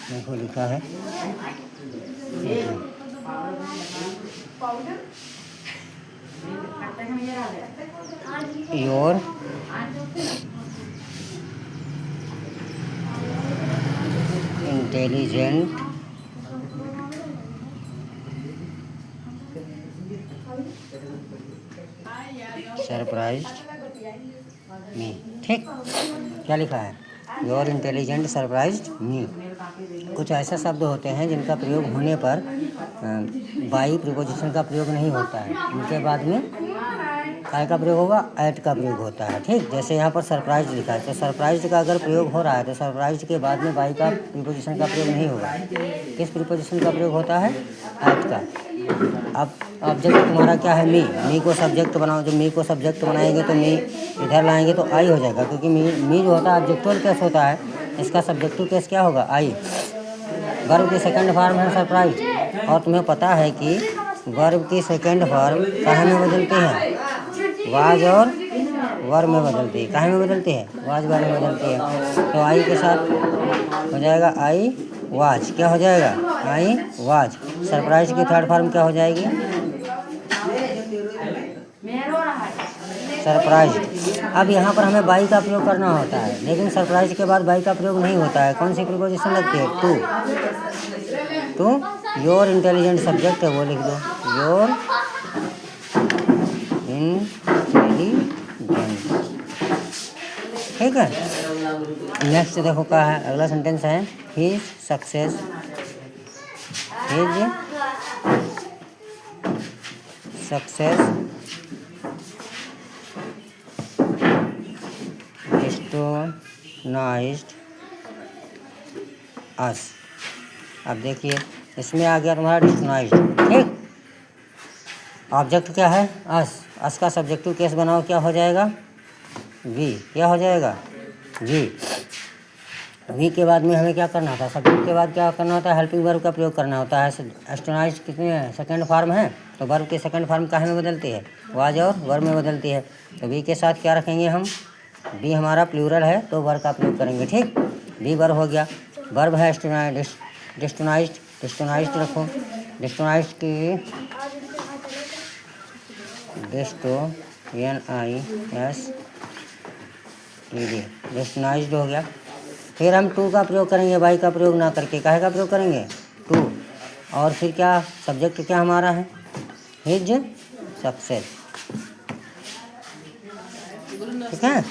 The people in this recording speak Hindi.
देखो लिखा है योर इंटेलिजेंट सरप्राइज मी। ठीक, क्या लिखा है? योर इंटेलिजेंट सरप्राइज्ड मी। कुछ ऐसे शब्द होते हैं जिनका प्रयोग होने पर बाई प्रीपोजिशन का प्रयोग नहीं होता है, उनके बाद में काय का प्रयोग होगा? एट का प्रयोग होता है। ठीक, जैसे यहाँ पर सरप्राइज लिखा है, तो सरप्राइज का अगर प्रयोग हो रहा है तो सरप्राइज के बाद में बाई का प्रीपोजिशन का प्रयोग नहीं होगा। किस प्रीपोजिशन का प्रयोग होता है? एट का। अब ऑब्जेक्ट तुम्हारा क्या है? मी को सब्जेक्ट बनाओ। जब मी को सब्जेक्ट बनाएंगे तो मी इधर लाएंगे तो आई हो जाएगा, क्योंकि मी जो होता है ऑब्जेक्टुअल केस होता है, इसका सब्जेक्टिव केस क्या होगा? आई। वर्ब की सेकंड फॉर्म है सरप्राइज, और तुम्हें पता है कि वर्ब की सेकंड फॉर्म काहे में बदलती है? वाज और वर में बदलती है। काहे में बदलती है? वाज वर में बदलती है। तो आई के साथ हो जाएगा आई वाज। क्या हो जाएगा? I was. सरप्राइज की थर्ड फॉर्म क्या हो जाएगी? सरप्राइज। अब यहाँ पर हमें बाई का प्रयोग करना होता है, लेकिन सरप्राइज के बाद बाई का प्रयोग नहीं होता है। कौन सी प्रीपोजिशन लगती है? टू। योर इंटेलिजेंट सब्जेक्ट है, वो लिख दो, योर इंटेलिजेंट। ठीक है। नेक्स्ट देखो क्या है, अगला सेंटेंस है हिज सक्सेस। हिज सक्सेस डिस्टोनाइज्ड अस। अब देखिए इसमें आ गया तुम्हारा डिस्टोनाइज्ड। ठीक, ऑब्जेक्ट क्या है? अस का सब्जेक्टिव केस बनाओ, क्या हो जाएगा? वी। क्या हो जाएगा? वी के बाद में हमें क्या करना होता है? सब्जेक्ट के बाद क्या करना होता है? हेल्पिंग वर्ब का प्रयोग करना होता है। एस्टोनाइज्ड कितने सेकंड फॉर्म है, तो वर्ब की सेकंड फॉर्म काहे में बदलती है? वाज और वर्ब में बदलती है। तो वी के साथ क्या रखेंगे हम? वी हमारा प्लूरल है तो वर्ब का प्रयोग करेंगे। ठीक, वी वर्ब हो गया। वर्ब है डिस्टोनाइज्ड। डिस्टोनाइज्ड रखो। डिस्टोनाइज्ड की डिस्टोनाइज्ड हो गया। फिर हम टू का प्रयोग करेंगे, बाई का प्रयोग ना करके। काहे का प्रयोग करेंगे? टू। और फिर क्या सब्जेक्ट क्या हमारा है? His success. ठीक है।